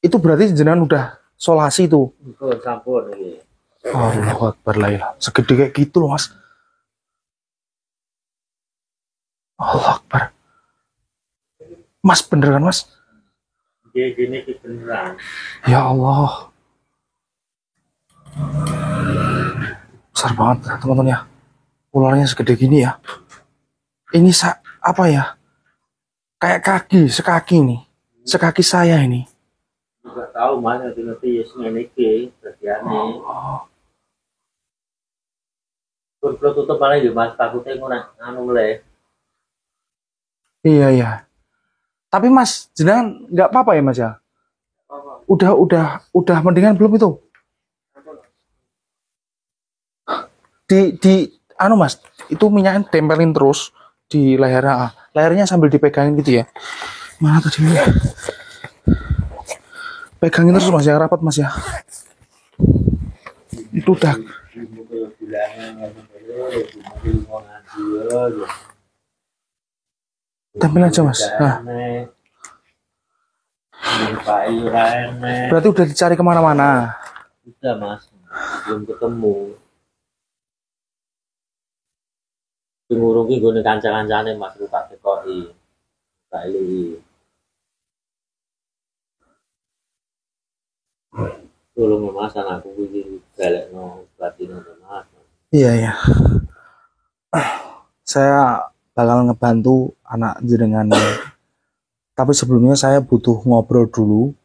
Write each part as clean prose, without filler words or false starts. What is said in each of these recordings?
Itu berarti jenengan udah solasi tuh. Sampun iki. Allahu Akbar la ilaha. Segede kayak gitu loh, Mas. Allahu Akbar. Mas bener kan, Mas? Gini beneran. Ya Allah. Besar banget, teman-teman ya. Ularnya segede gini ya. Ini apa ya? Kayak kaki, sekaki nih. Sekaki saya ini. Enggak tahu Mas, nanti ya ngene iki bagiane. Pun tutup malah ya Mas, takutnya ngono anu mulai. Iya. Tapi Mas, jenengan nggak apa-apa ya Mas ya? Udah mendingan belum itu? Anu Mas, itu minyaknya tempelin terus di lehernya. Lehernya sambil dipegangin gitu ya. Mana tadi? Pegangin terus Mas ya, rapat Mas ya. Itu udah. Tempel aja Mas. Nah. Berarti udah dicari kemana-mana. Udah Mas, belum ketemu. Ngurung ki gone kanca-kancane Mas lu tak tekoki. Tak ili. Tolong Mas anakku iki balekno batine Mas. Iya. Saya bakal ngebantu anak jenengan. Tapi sebelumnya saya butuh ngobrol dulu,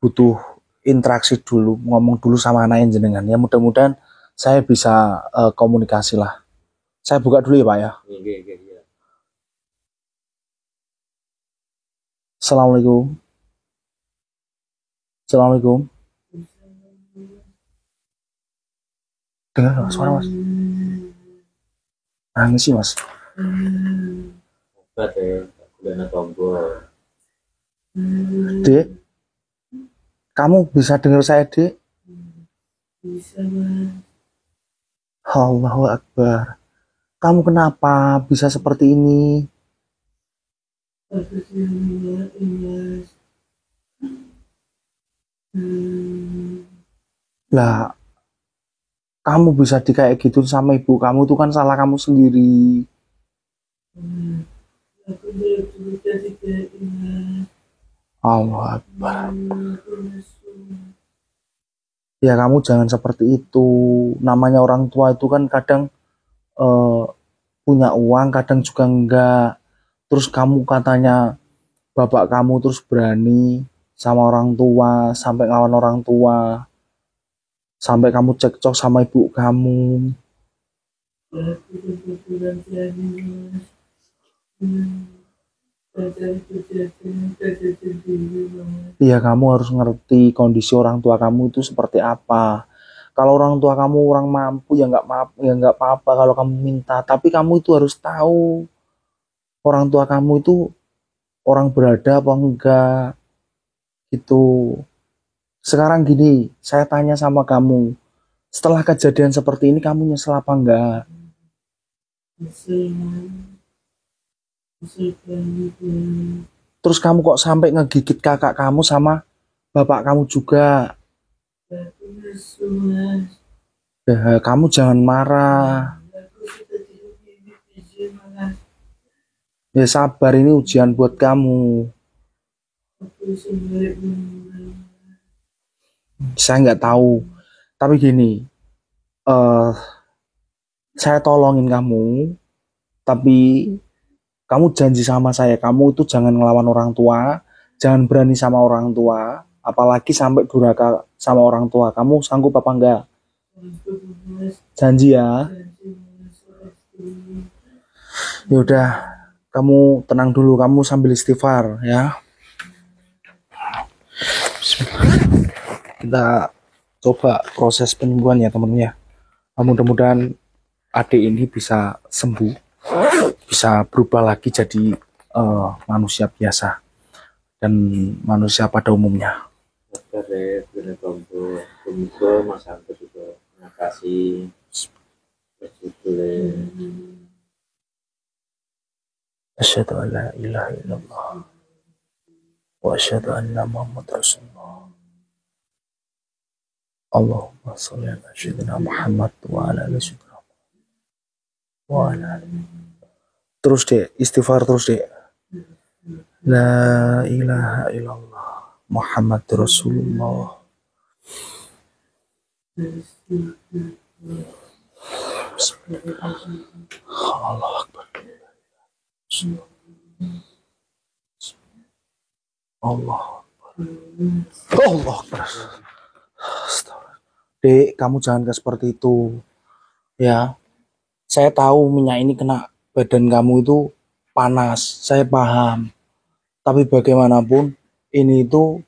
butuh interaksi dulu, ngomong dulu sama anak jenengan. Ya mudah-mudahan saya bisa komunikasi lah. Saya buka dulu ya Pak ya. Iya. Assalamualaikum. Dengar nggak suara Mas? Nangis sih Mas. Obat ya, gulana tombol. Dek, kamu bisa dengar saya Dek? Bisa Mas. Allahu Akbar. Kamu kenapa bisa seperti ini? Aku sudah Mas. Lah, kamu bisa kayak gitu sama ibu kamu itu kan salah kamu sendiri. Aku tidak kayak Mas. Allah Akbar. Ya kamu jangan seperti itu. Namanya orang tua itu kan kadang punya uang, kadang juga enggak. Terus kamu katanya bapak kamu terus berani sama orang tua, sampai ngelawan orang tua, sampai kamu cekcok sama ibu kamu. Aku kebetulan berani Mas. Iya kamu harus ngerti kondisi orang tua kamu itu seperti apa. Kalau orang tua kamu orang mampu ya nggak apa-apa kalau kamu minta. Tapi kamu itu harus tahu orang tua kamu itu orang berada apa enggak gitu. Sekarang gini, saya tanya sama kamu, setelah kejadian seperti ini kamu nyesel apa enggak? Terus kamu kok sampai ngegigit kakak kamu sama bapak kamu juga? Ya, kamu jangan marah. Ya sabar, ini ujian buat kamu. Saya nggak tahu, tapi gini, saya tolongin kamu, tapi kamu janji sama saya, kamu itu jangan ngelawan orang tua, jangan berani sama orang tua, apalagi sampai durhaka sama orang tua. Kamu sanggup apa enggak? Janji ya. Ya udah, kamu tenang dulu, kamu sambil istighfar ya. Kita coba proses penyembuhan ya teman-teman ya. Mudah-mudahan adik ini bisa sembuh, bisa berubah lagi jadi manusia biasa dan manusia pada umumnya. Mas Santo juga terima kasih. Asyhadu an la ilaha illallah wa asyhadu anna Muhammadar Rasulullah. Allahumma sholli ala sayyidina Muhammad wa ala ali sayyidina wa ala ali. Terus dek, istighfar terus dek. La ilaha illallah Muhammad Rasulullah. Allah Akbar. Allah. Allah Akbar. Astagfirullah. Dek, kamu jangan kayak seperti itu. Ya, saya tahu minyak ini kena badan kamu itu panas. Saya paham. Tapi bagaimanapun, ini itu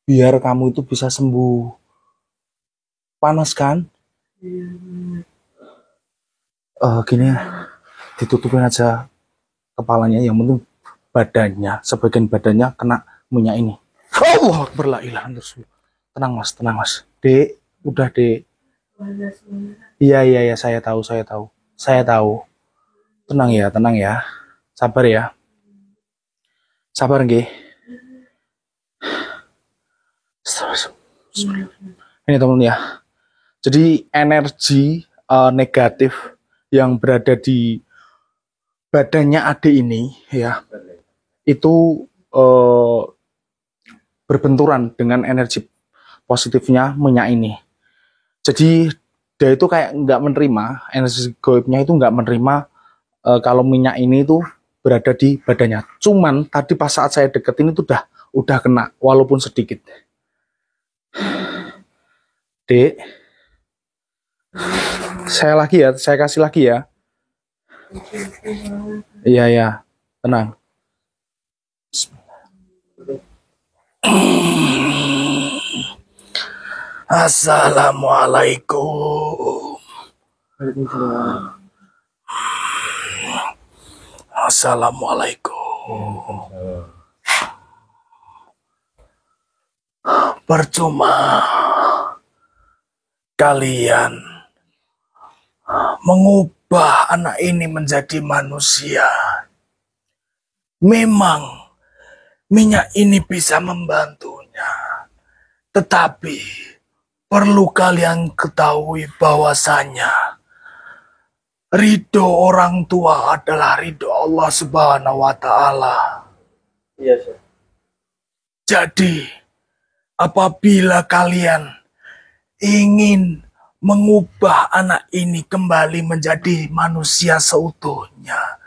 biar kamu itu bisa sembuh. Panas kan? Gini ya, ditutupin aja kepalanya. Yang penting badannya, sebagian badannya kena minyak ini. Allah Akbar, la ilaha illallah. Tenang mas, tenang mas. Dek, udah dek. Iya, saya tahu. Saya tahu. Tenang ya. Sabar ya. Sabar nggih. Ini teman ya. Jadi energi negatif yang berada di badannya adik ini ya, itu berbenturan dengan energi positifnya minyak ini. Jadi dia itu kayak nggak menerima, energi goibnya itu nggak menerima kalau minyak ini itu berada di badannya. Cuman tadi pas saat saya deketin itu udah kena walaupun sedikit. Dek, saya kasih lagi ya. Iya, tenang. Assalamualaikum. Assalamualaikum. Percuma kalian mengubah anak ini menjadi manusia. Memang minyak ini bisa membantunya, tetapi perlu kalian ketahui bahwasanya ridho orang tua adalah ridho Allah Subhanahu wa Ta'ala. Iya, sir. Jadi, apabila kalian ingin mengubah anak ini kembali menjadi manusia seutuhnya,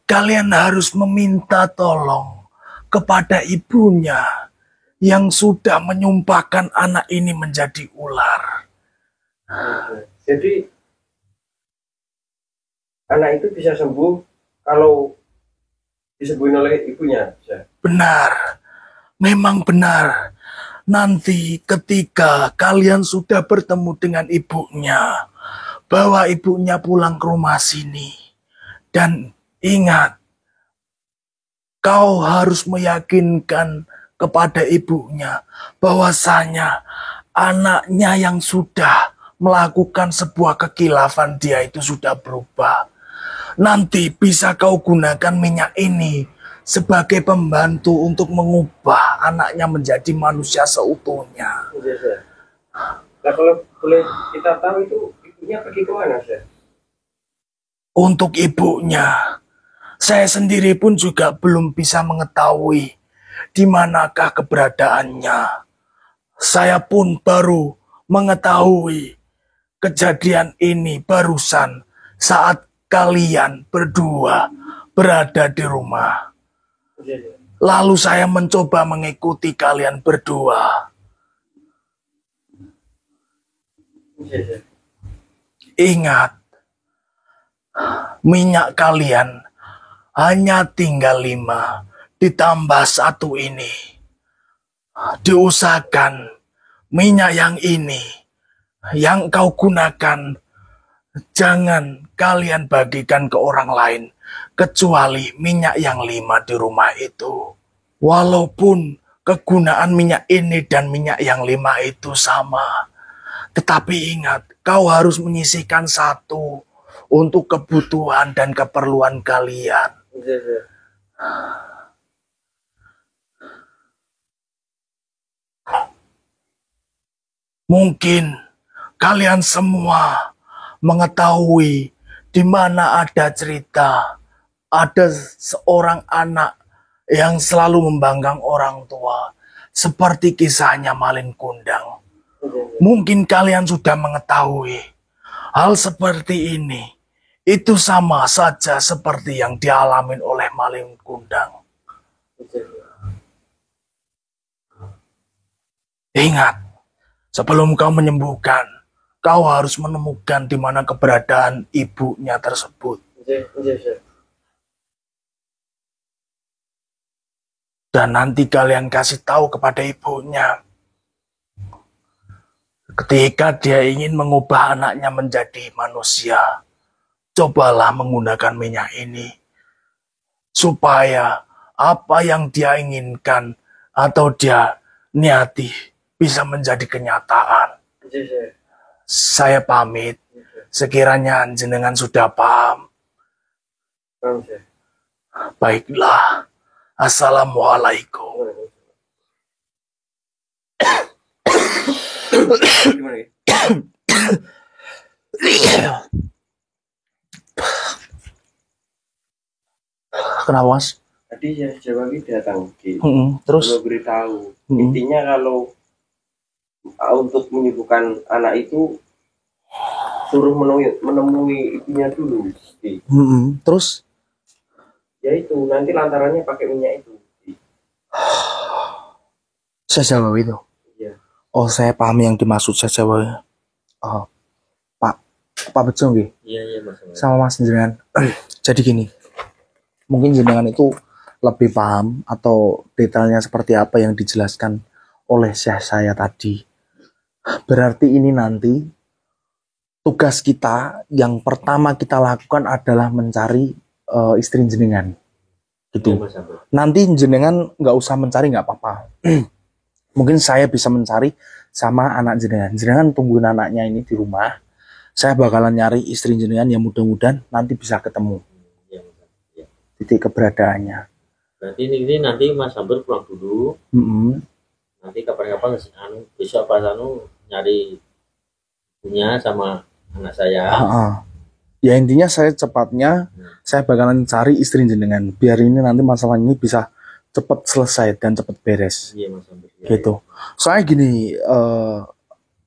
kalian harus meminta tolong kepada ibunya yang sudah menyumpahkan anak ini menjadi ular. Jadi anak itu bisa sembuh kalau disembuhin oleh ibunya. Benar, memang benar. Nanti ketika kalian sudah bertemu dengan ibunya, bawa ibunya pulang ke rumah sini. Dan ingat, kau harus meyakinkan kepada ibunya bahwasanya anaknya yang sudah melakukan sebuah kekilafan dia itu sudah berubah. Nanti bisa kau gunakan minyak ini sebagai pembantu untuk mengubah anaknya menjadi manusia seutuhnya. Nah kalau boleh kita tahu itu ibunya pergi ke mana, Syekh? Untuk ibunya, saya sendiri pun juga belum bisa mengetahui di manakah keberadaannya. Saya pun baru mengetahui kejadian ini barusan saat kalian berdua berada di rumah. Lalu saya mencoba mengikuti kalian berdua. Ingat, minyak kalian hanya tinggal 5 ditambah 1 ini. Diusahakan minyak yang ini yang kau gunakan jangan kalian bagikan ke orang lain kecuali minyak yang 5 di rumah itu. Walaupun kegunaan minyak ini dan minyak yang 5 itu sama, tetapi ingat, kau harus menyisihkan 1 untuk kebutuhan dan keperluan kalian. Mungkin kalian semua mengetahui di mana ada cerita, ada seorang anak yang selalu membanggang orang tua, seperti kisahnya Malin Kundang. Mungkin kalian sudah mengetahui hal seperti ini. Itu sama saja seperti yang dialamin oleh Malin Kundang. Ingat, sebelum kau menyembuhkan, kau harus menemukan di mana keberadaan ibunya tersebut. Dan nanti kalian kasih tahu kepada ibunya. Ketika dia ingin mengubah anaknya menjadi manusia, cobalah menggunakan minyak ini. Supaya apa yang dia inginkan atau dia niati bisa menjadi kenyataan. Saya pamit. Sekiranya jenengan sudah paham. Baiklah. Assalamualaikum. Gimana ya? Kenapa, Mas? Tadi ya Jawa ini datang Ki. Terus Kalau beritahu intinya kalau untuk menyembuhkan anak itu suruh menemui ibunya dulu Ki. terus Ya itu nanti lantarannya pakai minyak itu Ki. saya jawab itu. Iya. Oh, saya paham yang dimaksud saya jawab. Oh, Pak Bejo nggih. Iya Mas. Sama Mas jenengan. Jadi gini. Mungkin jenengan itu lebih paham atau detailnya seperti apa yang dijelaskan oleh syekh saya tadi. Berarti ini nanti tugas kita yang pertama kita lakukan adalah mencari istri jenengan. Gitu. Iya, Mas Abel. Nanti jenengan nggak usah mencari, nggak apa-apa. Mungkin saya bisa mencari sama anak jenengan. Jenengan tungguin anaknya ini di rumah. Saya bakalan nyari istri jenengan yang mudah-mudahan nanti bisa ketemu Iya, Mas Abel. Iya. titik keberadaannya. Berarti ini nanti Mas Abel pulang dulu. Nanti kapan-kapan besok pas nyari punya sama anak saya. Ya intinya saya cepatnya saya bakalan cari istri jenengan biar ini nanti masalah ini bisa cepat selesai dan cepat beres. Iya Mas Abel. Iya, Gitu. Soalnya gini,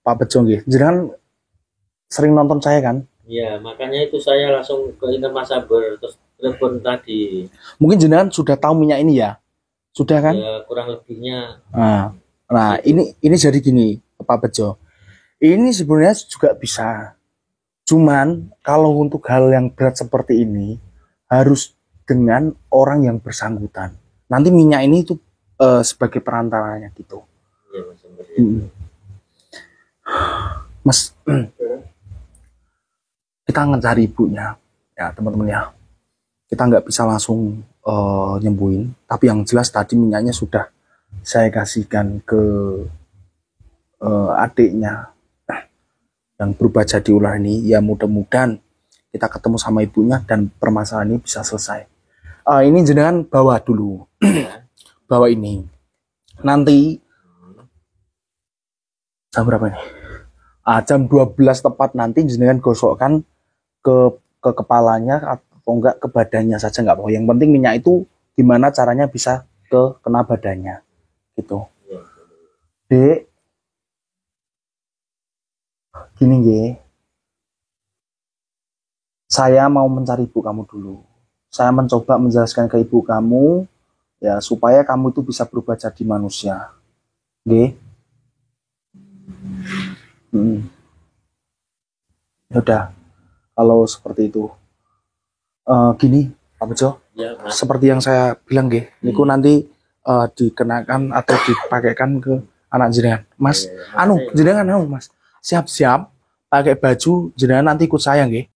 Pak Bejo nggih, jenengan sering nonton saya kan? Iya, makanya itu saya langsung ke internet Mas Abel terus telepon tadi. Mungkin jenengan sudah tahu minyak ini ya? Sudah kan? Ya, kurang lebihnya. Nah, ini jadi gini, Pak Bejo. Ini sebenarnya juga bisa. Cuman kalau untuk hal yang berat seperti ini harus dengan orang yang bersangkutan. Nanti minyak ini itu sebagai perantaranya gitu. Iya Mas Abel. Mas, kita ngecari ibunya, ya teman-teman ya. Kita nggak bisa langsung nyembuhin, tapi yang jelas tadi minyaknya sudah saya kasihkan ke adiknya yang berubah jadi ular ini. Ya mudah-mudahan kita ketemu sama ibunya dan permasalahan ini bisa selesai. Ini jenengan bawa dulu, bawa ini. Nanti jam berapa ini? Jam 12 tepat nanti jenengan gosokkan ke kepalanya atau enggak ke badannya saja, enggak apa-apa. Yang penting minyak itu gimana caranya bisa kena badannya gitu. Dek, gini nggih, saya mau mencari ibu kamu dulu. Saya mencoba menjelaskan ke ibu kamu ya supaya kamu itu bisa berubah jadi manusia. Nggih. Ya udah, kalau seperti itu gini Pak Bejo, Ya, Mas. seperti yang saya bilang nggih, niku nanti dikenakan atau dipakaikan ke anak jenengan. Mas, jenengan Mas, siap-siap pakai baju jenengan nanti ikut saya nggih.